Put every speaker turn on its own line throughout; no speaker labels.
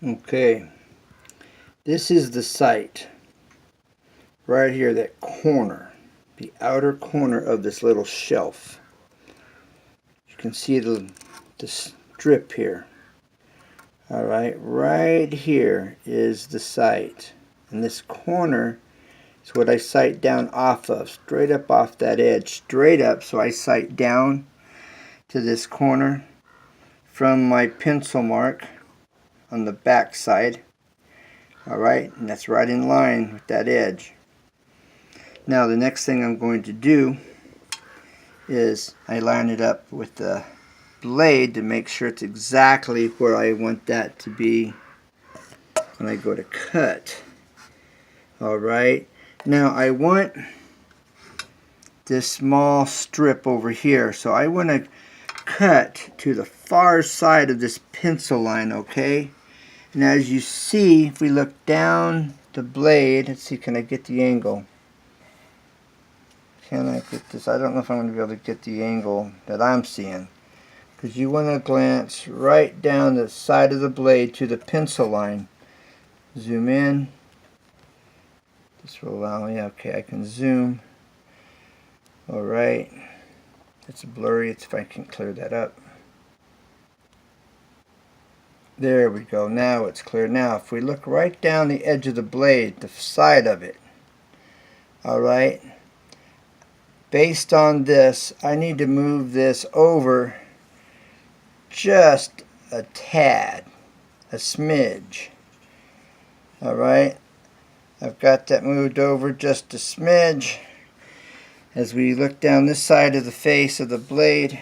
Okay, this is the sight right here, that corner, the outer corner of this little shelf. You can see the strip here. Alright, right here is the sight, and this corner is what I sight down off of, straight up off that edge, straight up. So I sight down to this corner from my pencil mark on the back side. Alright, and that's right in line with that edge. Now the next thing I'm going to do is I line it up with the blade to make sure it's exactly where I want that to be when I go to cut. Alright, now I want this small strip over here, so I want to cut to the far side of this pencil line, okay? And as you see, if we look down the blade, let's see, can I get the angle? Can I get this? I don't know if I'm going to be able to get the angle that I'm seeing. Because you want to glance right down the side of the blade to the pencil line. Zoom in. This will allow me, okay, I can zoom. Alright. It's blurry, it's if I can clear that up. There we go, now it's clear. Now if we look right down the edge of the blade, the side of it, alright, based on this, I need to move this over just a tad, a smidge. Alright, I've got that moved over just a smidge. As we look down this side of the face of the blade,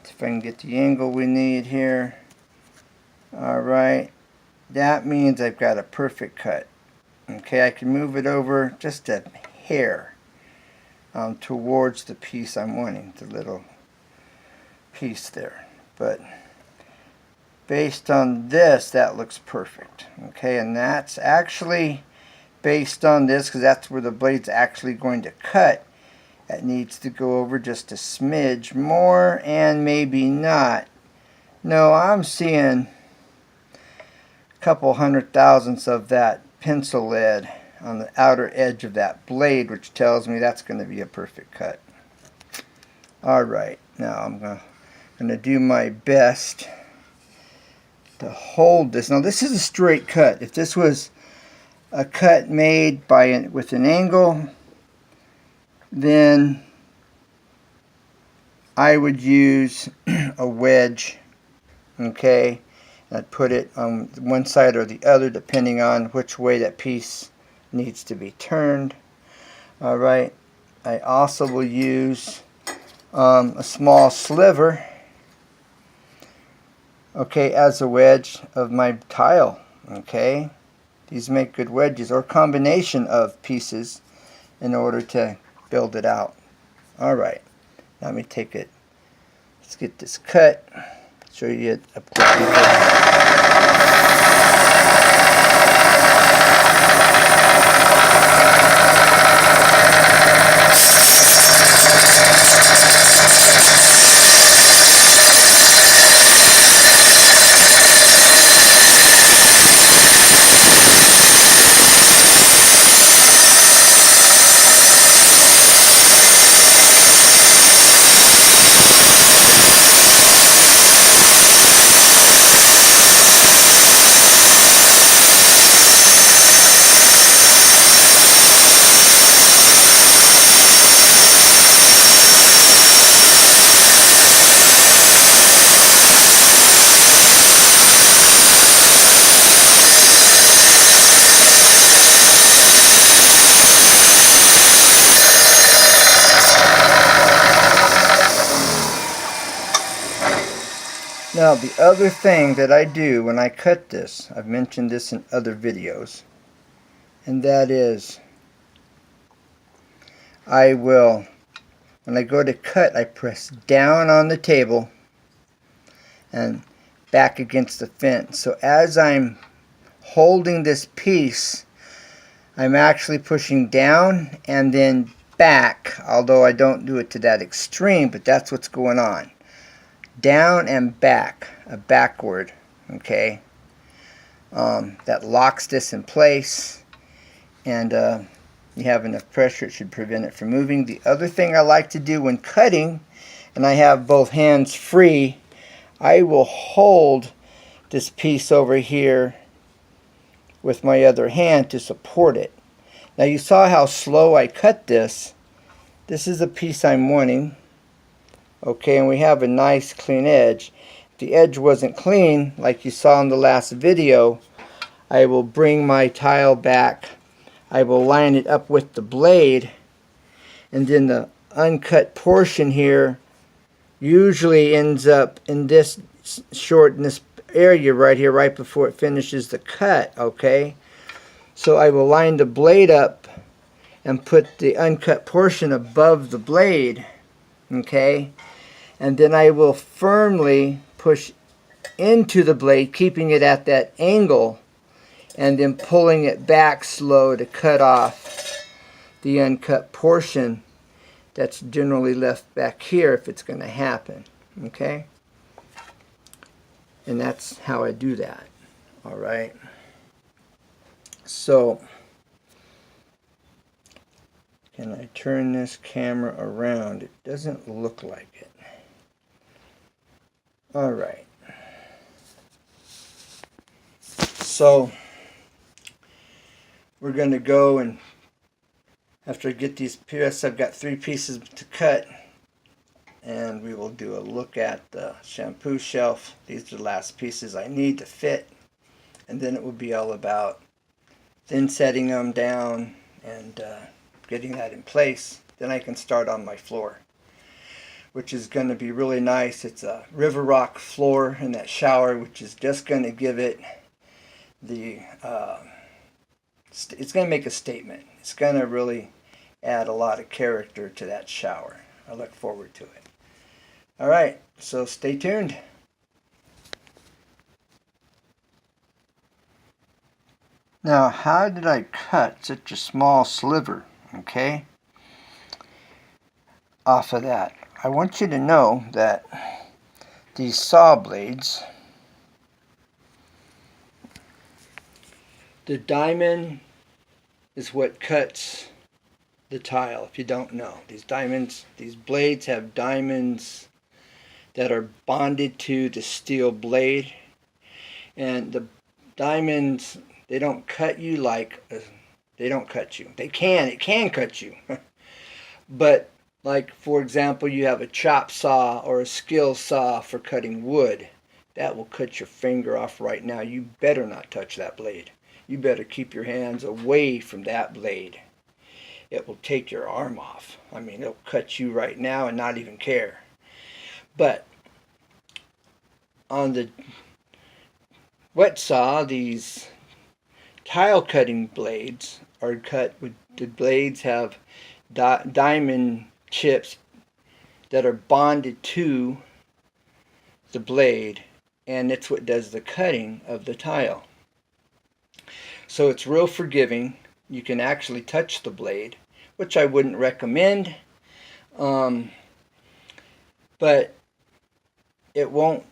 if I can get the angle we need here. Alright, that means I've got a perfect cut. Okay, I can move it over just a hair towards the piece I'm wanting, the little piece there. But based on this, that looks perfect. Okay, and that's actually based on this, because that's where the blade's actually going to cut. It needs to go over just a smidge more, and maybe not. No, I'm seeing a couple hundred thousandths of that pencil lead on the outer edge of that blade, which tells me that's going to be a perfect cut. Alright, now I'm going to do my best to hold this. Now this is a straight cut. If this was a cut made by with an angle, then I would use a wedge. Okay, I'd put it on one side or the other depending on which way that piece needs to be turned. Alright, I also will use a small sliver, okay, as a wedge of my tile. Okay, these make good wedges, or combination of pieces in order to build it out. Alright, let me take it. Let's get this cut. Show you it up close. Now the other thing that I do when I cut this, I've mentioned this in other videos, and that is I will, when I go to cut, I press down on the table and back against the fence. So as I'm holding this piece, I'm actually pushing down and then back, although I don't do it to that extreme, but that's what's going on. Down and back, backward, okay? that locks this in place, and you have enough pressure, it should prevent it from moving. The other thing I like to do when cutting, and I have both hands free, I will hold this piece over here with my other hand to support it. Now you saw how slow I cut this. This is a piece I'm wanting. Okay, and we have a nice clean edge. If the edge wasn't clean, like you saw in the last video, I will bring my tile back. I will line it up with the blade, and then the uncut portion here usually ends up in this shortness area right here, right before it finishes the cut. Okay, so I will line the blade up and put the uncut portion above the blade. Okay, and then I will firmly push into the blade, keeping it at that angle, and then pulling it back slow to cut off the uncut portion that's generally left back here if it's going to happen. Okay, and that's how I do that. All right, so can I turn this camera around? It doesn't look like it. All right, so we're going to go, and after I get these pieces, I've got 3 pieces to cut, and we will do a look at the shampoo shelf. These are the last pieces I need to fit, and then it will be all about thin setting them down and getting that in place. Then I can start on my floor, which is going to be really nice. It's a River Rock floor in that shower, which is just going to give it the it's going to make a statement. It's going to really add a lot of character to that shower. I look forward to it. All right, so stay tuned. Now, how did I cut such a small sliver, okay, off of that? I want you to know that these saw blades, the diamond is what cuts the tile, if you don't know. These diamonds, these blades have diamonds that are bonded to the steel blade, and the diamonds, they don't cut you like, they don't cut you. It can cut you. But like, for example, you have a chop saw or a skill saw for cutting wood. That will cut your finger off right now. You better not touch that blade. You better keep your hands away from that blade. It will take your arm off. I mean, it'll cut you right now and not even care. But on the wet saw, these tile cutting blades are cut with, the blades have diamond chips that are bonded to the blade, and it's what does the cutting of the tile. So it's real forgiving. You can actually touch the blade, which I wouldn't recommend, but it won't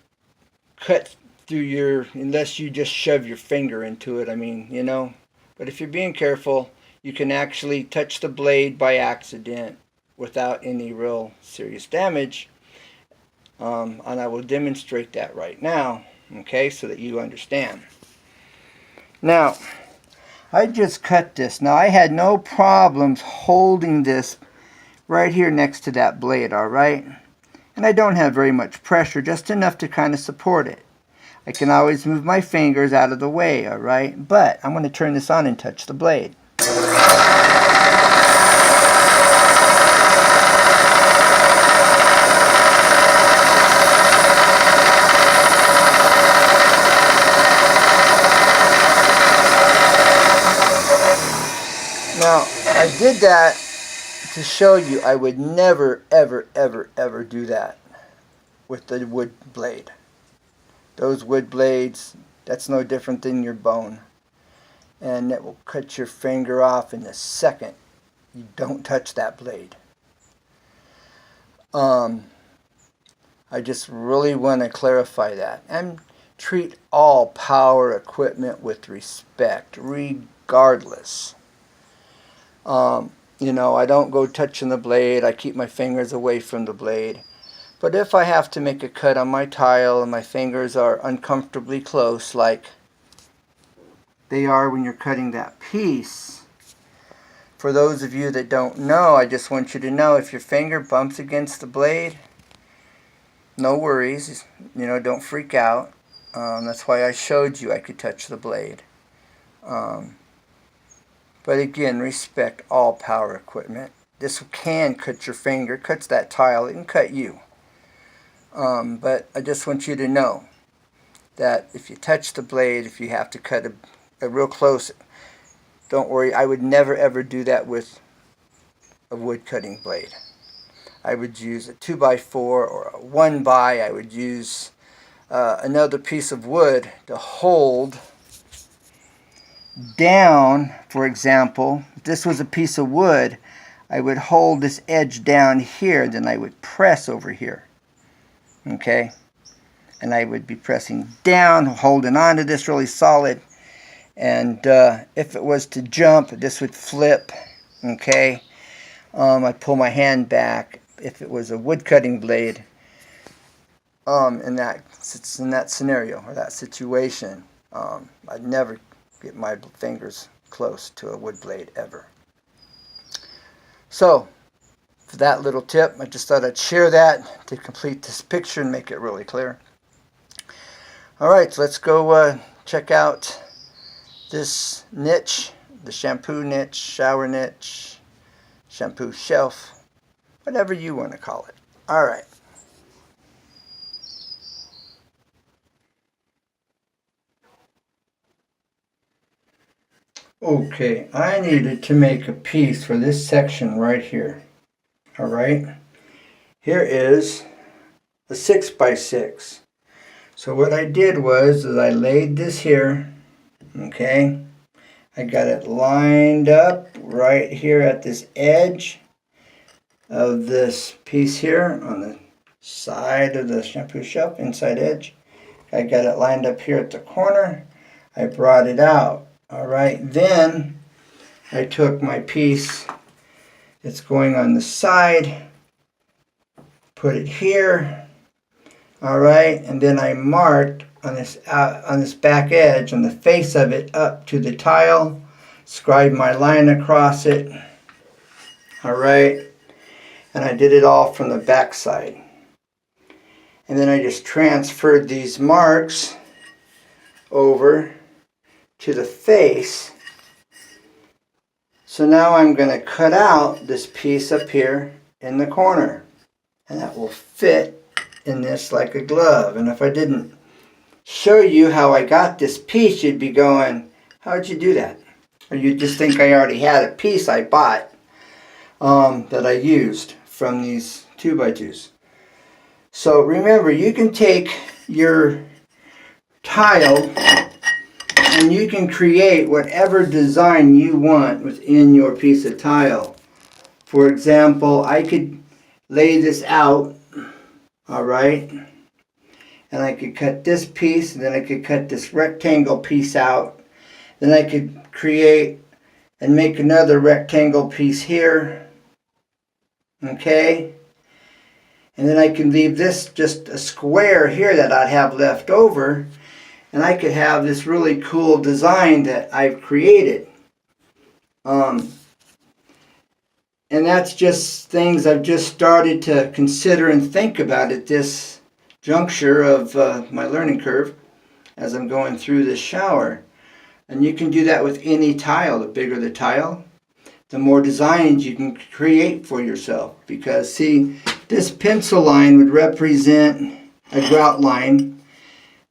cut through your, unless you just shove your finger into it. I mean, you know, but if you're being careful, you can actually touch the blade by accident without any real serious damage, and I will demonstrate that right now, okay, so that you understand. Now, I just cut this. Now, I had no problems holding this right here next to that blade, all right? And I don't have very much pressure, just enough to kind of support it. I can always move my fingers out of the way, all right? But I'm going to turn this on and touch the blade. Now, I did that to show you I would never, ever, ever, ever do that with the wood blade. Those wood blades, that's no different than your bone. And it will cut your finger off in a second. You don't touch that blade. I just really want to clarify that. And treat all power equipment with respect, regardless. You know, I don't go touching the blade. I keep my fingers away from the blade. But if I have to make a cut on my tile and my fingers are uncomfortably close, like they are when you're cutting that piece, for those of you that don't know, I just want you to know if your finger bumps against the blade, no worries. You know, don't freak out. That's why I showed you I could touch the blade. But again, respect all power equipment. This can cut your finger, cuts that tile, it can cut you. But I just want you to know that if you touch the blade, if you have to cut a real close, don't worry, I would never ever do that with a wood cutting blade. I would use a 2x4 or a 1x. I would use another piece of wood to hold down. For example, if this was a piece of wood, I would hold this edge down here, then I would press over here. Okay? And I would be pressing down, holding on to this really solid. And if it was to jump, this would flip. Okay? I'd pull my hand back. If it was a wood cutting blade, in that scenario or that situation, I'd never get my fingers close to a wood blade ever. So, for that little tip, I just thought I'd share that to complete this picture and make it really clear. Alright, so let's go check out this niche, the shampoo niche, shower niche, shampoo shelf, whatever you want to call it. Alright. Okay, I needed to make a piece for this section right here. Alright, here is the 6x6. So what I did was I laid this here, okay, I got it lined up right here at this edge of this piece here on the side of the shampoo shelf, inside edge. I got it lined up here at the corner. I brought it out. Alright, then I took my piece that's going on the side, put it here, alright, and then I marked on this back edge, on the face of it, up to the tile, scribed my line across it, alright, and I did it all from the back side. And then I just transferred these marks over to the face. So now I'm going to cut out this piece up here in the corner, and that will fit in this like a glove. And if I didn't show you how I got this piece, you'd be going, how'd you do that? Or you'd just think I already had a piece I bought that I used from these 2x2s. So remember, you can take your tile and you can create whatever design you want within your piece of tile. For example, I could lay this out, alright, and I could cut this piece, and then I could cut this rectangle piece out. Then I could create and make another rectangle piece here, okay? And then I can leave this just a square here that I'd have left over, and I could have this really cool design that I've created. And that's just things I've just started to consider and think about at this juncture of my learning curve as I'm going through this shower. And you can do that with any tile. The bigger the tile, the more designs you can create for yourself. Because see, this pencil line would represent a grout line.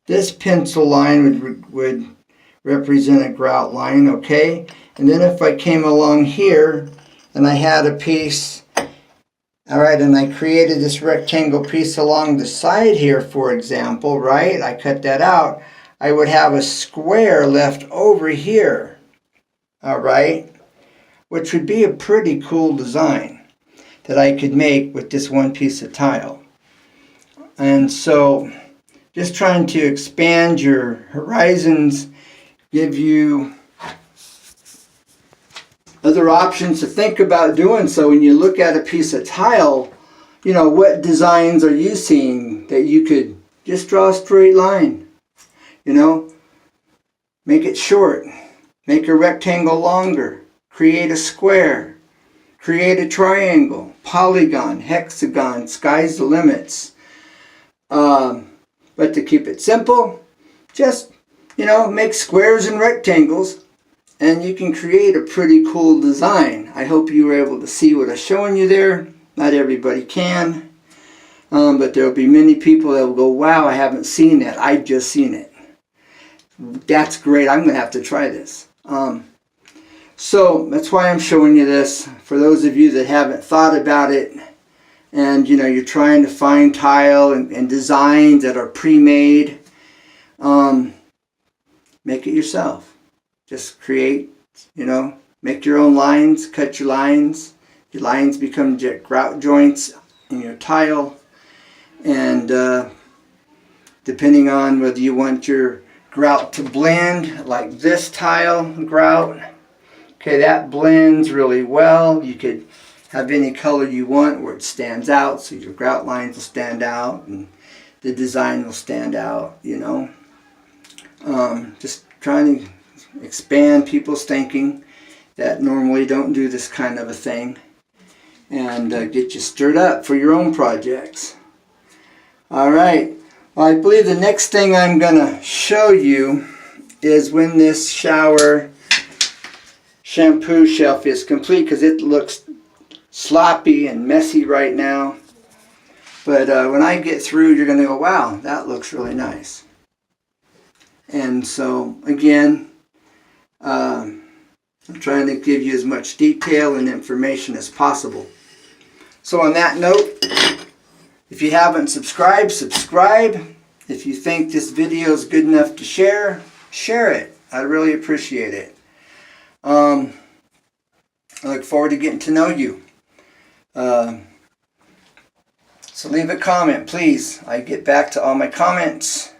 This pencil line would represent a grout line, okay? And then if I came along here and I had a piece, alright, and I created this rectangle piece along the side here, for example, right? I cut that out. I would have a square left over here, alright? Which would be a pretty cool design that I could make with this one piece of tile. And so just trying to expand your horizons, give you other options to think about doing. So when you look at a piece of tile, you know, what designs are you seeing that you could just draw a straight line, you know, make it short, make a rectangle longer, create a square, create a triangle, polygon, hexagon, sky's the limits. But to keep it simple, just, you know, make squares and rectangles, and you can create a pretty cool design. I hope you were able to see what I'm showing you there. Not everybody can, but there will be many people that will go, wow, I haven't seen that. I've just seen it. That's great. I'm going to have to try this. So that's why I'm showing you this. For those of you that haven't thought about it, and you know, you're trying to find tile and designs that are pre-made, make it yourself. Just create, you know, make your own lines, cut your lines. Your lines become grout joints in your tile. And depending on whether you want your grout to blend, like this tile grout, okay, that blends really well. You could have any color you want where it stands out, so your grout lines will stand out and the design will stand out, you know. Just trying to expand people's thinking that normally don't do this kind of a thing, and get you stirred up for your own projects. Alright, well, I believe the next thing I'm going to show you is when this shower shampoo shelf is complete, because it looks sloppy and messy right now. But when I get through, you're going to go, wow, that looks really nice. And so, again, I'm trying to give you as much detail and information as possible. So on that note, if you haven't subscribed, subscribe. If you think this video is good enough to share, share it. I really appreciate it. I look forward to getting to know you. So leave a comment, please. I get back to all my comments,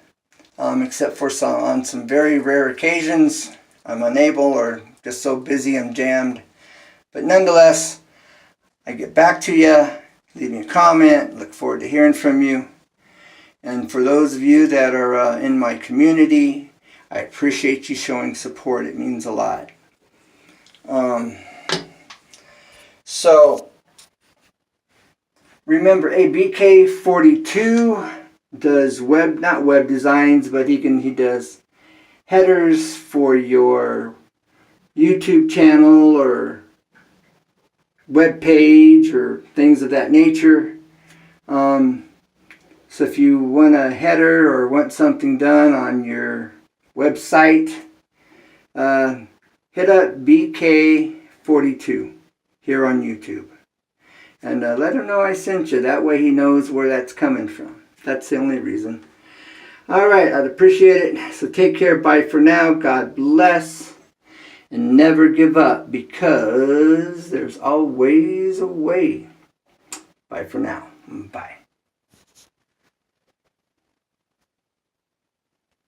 except for on some very rare occasions. I'm unable or just so busy I'm jammed. But nonetheless, I get back to you. Leave me a comment. Look forward to hearing from you. And for those of you that are in my community, I appreciate you showing support. It means a lot. So remember, ABK42 does not web designs, but he does headers for your YouTube channel or web page or things of that nature. So if you want a header or want something done on your website, hit up BK42 here on YouTube. And let him know I sent you. That way he knows where that's coming from. That's the only reason. Alright, I'd appreciate it. So take care. Bye for now. God bless. And never give up, because there's always a way. Bye for now. Bye.